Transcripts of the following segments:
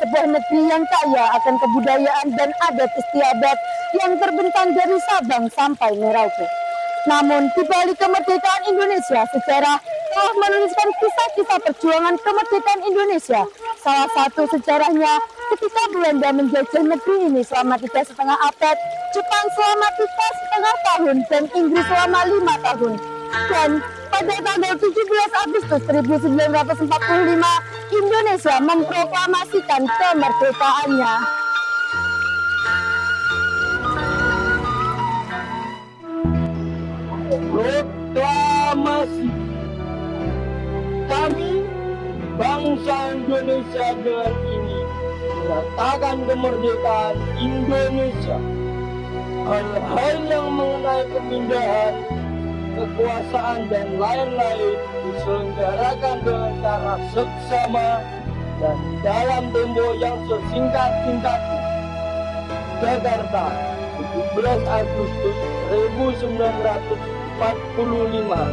sebuah negeri yang kaya akan kebudayaan dan adat istiadat yang terbentang dari Sabang sampai Merauke. Namun, di balik kemerdekaan Indonesia, sejarah telah menuliskan kisah-kisah perjuangan kemerdekaan Indonesia. Salah satu sejarahnya ketika Belanda menjajah negeri ini selama 3,5 abad, Jepang selama 3,5 tahun, dan Inggris selama 5 tahun. Dan pada tanggal 17 Agustus 1945, Indonesia memproklamasikan kemerdekaannya. Proklamasi. Kami, bangsa Indonesia dengan ini, menyatakan kemerdekaan Indonesia. Hal-hal yang mengenai pemindahan kekuasaan dan lain-lain diselenggarakan dengan cara seksama dan dalam tempo yang sesingkat-singkatnya. Jakarta, 17 Agustus 1945.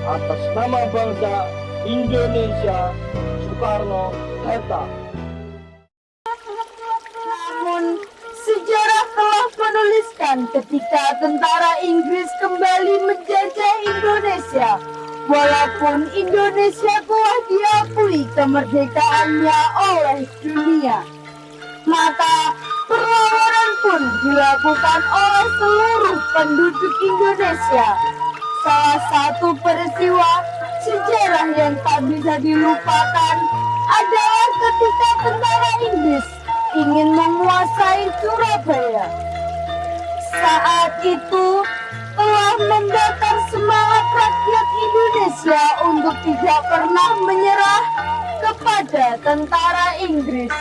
Atas nama bangsa Indonesia, Soekarno-Hatta. Namun, sejarah telah menuliskan ketika tentara Inggris kembali menjajah Indonesia. Walaupun Indonesia telah diakui kemerdekaannya oleh dunia, maka perlawanan pun dilakukan oleh seluruh penduduk Indonesia. Salah satu peristiwa sejarah yang tak bisa dilupakan adalah ketika tentara Inggris ingin menguasai Surabaya. Saat itu telah membakar semangat rakyat Indonesia untuk tidak pernah menyerah kepada tentara Inggris.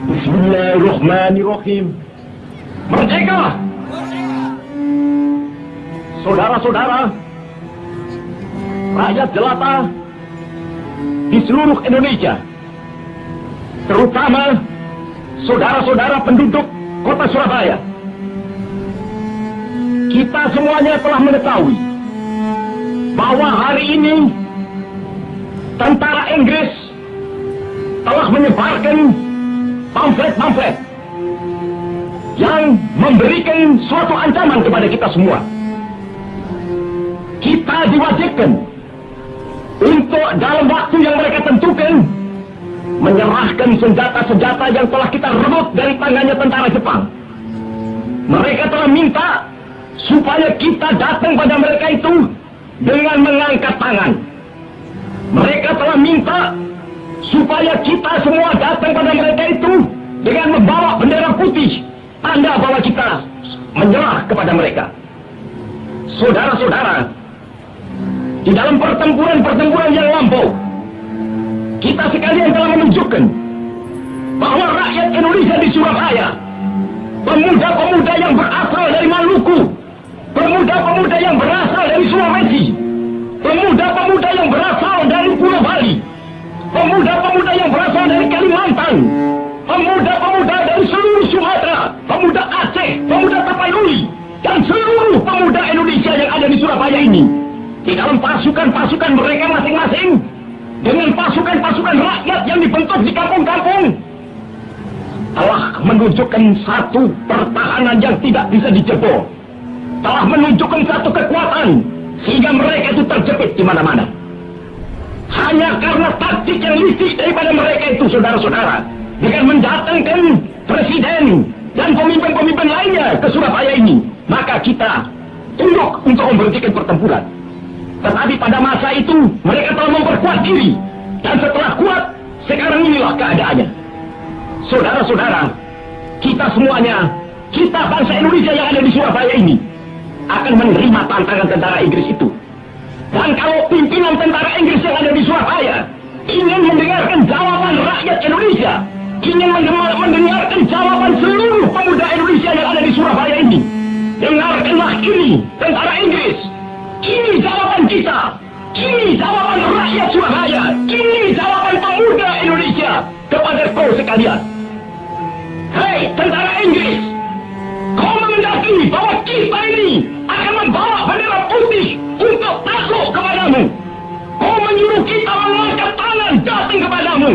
Bismillahirrahmanirrahim. Merdeka! Saudara-saudara, rakyat jelata di seluruh Indonesia, terutama saudara-saudara penduduk kota Surabaya, kita semuanya telah mengetahui bahwa hari ini tentara Inggris telah menyebarkan pamflet-pamflet yang memberikan suatu ancaman kepada kita semua. Kita diwajibkan untuk dalam waktu yang mereka tentukan menyerahkan senjata-senjata yang telah kita rebut dari tangannya tentara Jepang. Mereka telah minta supaya kita datang pada mereka itu dengan mengangkat tangan. Mereka telah minta supaya kita semua datang pada mereka itu dengan membawa bendera putih, tanda bahwa kita menyerah kepada mereka. Saudara-saudara, di dalam pertempuran-pertempuran yang lampau, kita sekalian telah menunjukkan bahwa rakyat Indonesia di Surabaya, pemuda-pemuda yang berasal dari Maluku, pemuda-pemuda yang berasal dari Sulawesi, pemuda-pemuda yang berasal dari Pulau Bali, pemuda-pemuda yang berasal dari Kalimantan, pemuda-pemuda dari seluruh Sumatera, pemuda Aceh, pemuda Tapanuli, dan seluruh pemuda Indonesia yang ada di Surabaya ini, di dalam pasukan-pasukan mereka masing-masing, dengan pasukan-pasukan rakyat yang dibentuk di kampung-kampung, telah menunjukkan satu pertahanan yang tidak bisa dijebol, telah menunjukkan satu kekuatan sehingga mereka itu terjepit di mana-mana. Hanya karena taktik yang licik daripada mereka itu, saudara-saudara, dengan mendatangkan presiden dan pemimpin-pemimpin lainnya ke Surabaya ini, maka kita tunduk untuk memberhentikan pertempuran. Tetapi pada masa itu mereka telah memperkuat diri, dan setelah kuat, sekarang inilah keadaannya. Saudara-saudara, kita semuanya, kita bangsa Indonesia yang ada di Surabaya ini, akan menerima tantangan tentara Inggris itu. Dan kalau pimpinan tentara Inggris yang ada di Surabaya ingin mendengarkan jawaban rakyat Indonesia, ingin mendengarkan jawaban seluruh pemuda Indonesia yang ada di Surabaya ini, dengarkanlah ini, tentara Inggris. Ini jawaban kita. Ini jawaban rakyat Surabaya. Ini jawaban pemuda Indonesia kepada kau sekalian. Hei, tentara Inggris, kau menghendaki bahwa kita ini akan membawa bendera putih untuk takluk kepadamu. Kau menyuruh kita mengangkat tangan datang kepadamu.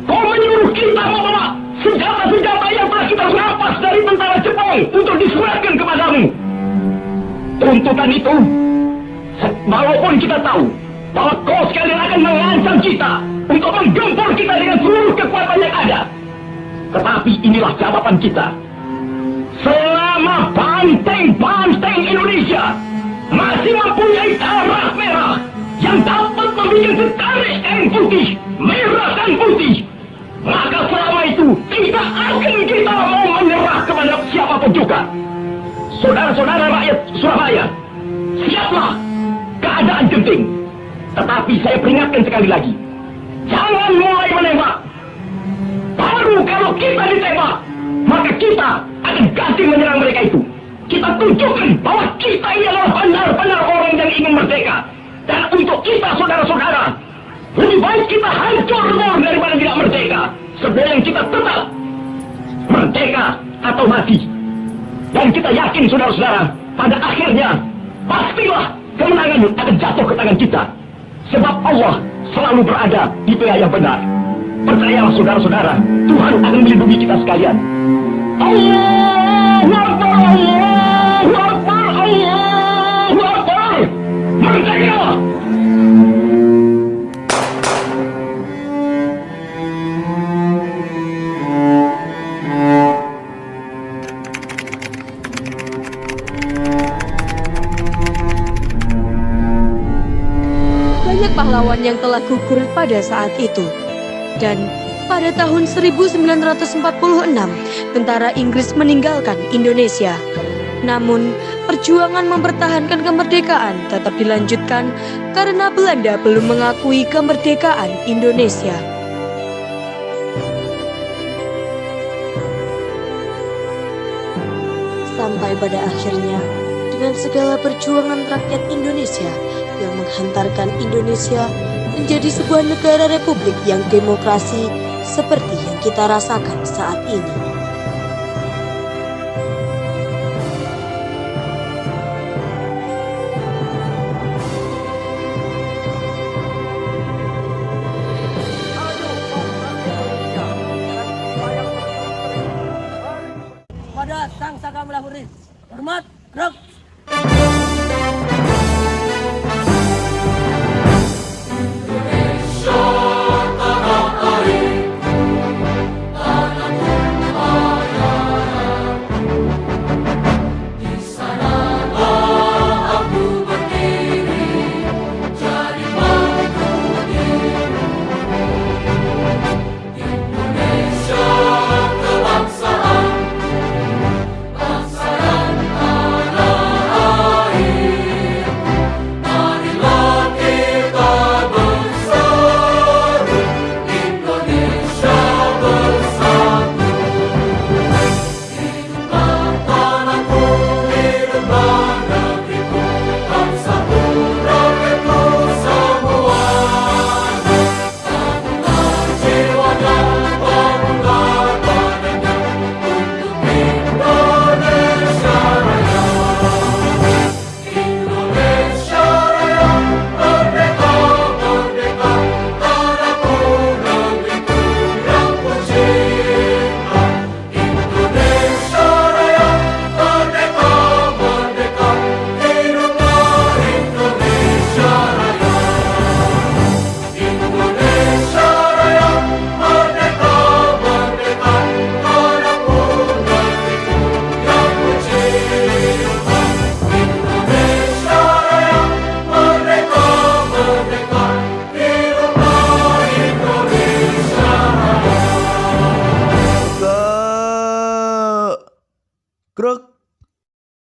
Kau menyuruh kita membawa senjata-senjata yang telah kita rampas dari tentara Jepang untuk diserahkan kepadamu. Tuntutan itu, walaupun kita tahu bahwa kau sekalian akan mengancam kita untuk menggempur kita dengan seluruh kekuatan yang ada, tetapi inilah jawaban kita. Selama banteng-banteng Indonesia masih mempunyai darah merah yang dapat membuat setarik kain putih, merah dan putih, maka selama itu tidak akan kita mau menyerah kepada siapapun juga. Saudara-saudara rakyat Surabaya, siaplah, keadaan genting. Tetapi saya peringatkan sekali lagi, jangan mulai menembak. Baru kalau kita ditembak, maka kita akan ganti menyerang mereka itu. Kita tunjukkan bahwa kita ini adalah benar-benar orang yang ingin merdeka. Dan untuk kita, saudara-saudara, lebih baik kita hancur daripada tidak merdeka, sebelum kita tetap merdeka atau mati. Dan kita yakin, saudara-saudara, pada akhirnya pastilah kemenangan akan jatuh ke tangan kita. Sebab Allah selalu berada di pihak yang benar. Percayalah, saudara-saudara, Tuhan akan melindungi kita sekalian. Allahu Akbar, Allahu Akbar, Allahu Akbar. Merdeka! Banyak pahlawan yang telah gugur pada saat itu. Dan pada tahun 1946, tentara Inggris meninggalkan Indonesia. Namun, perjuangan mempertahankan kemerdekaan tetap dilanjutkan karena Belanda belum mengakui kemerdekaan Indonesia. Sampai pada akhirnya, dengan segala perjuangan rakyat Indonesia yang menghantarkan Indonesia menjadi sebuah negara republik yang demokrasi seperti yang kita rasakan saat ini. Pada Sang Saka Melahuri, hormat, gerak.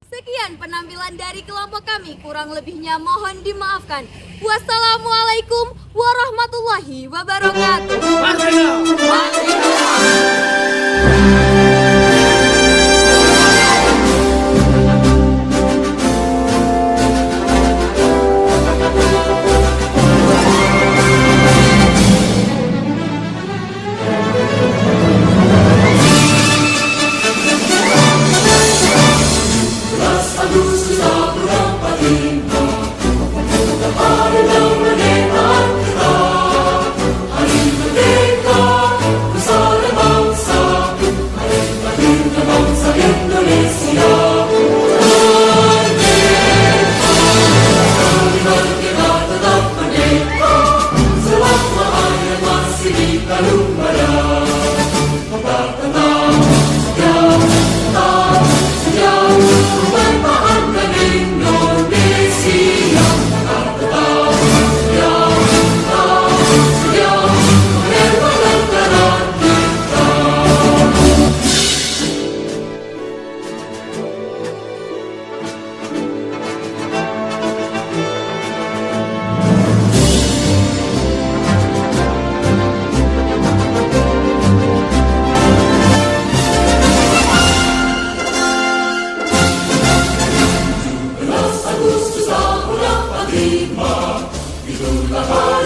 Sekian penampilan dari kelompok kami, kurang lebihnya mohon dimaafkan. Wassalamualaikum warahmatullahi wabarakatuh. Agustus tahun 45, itulah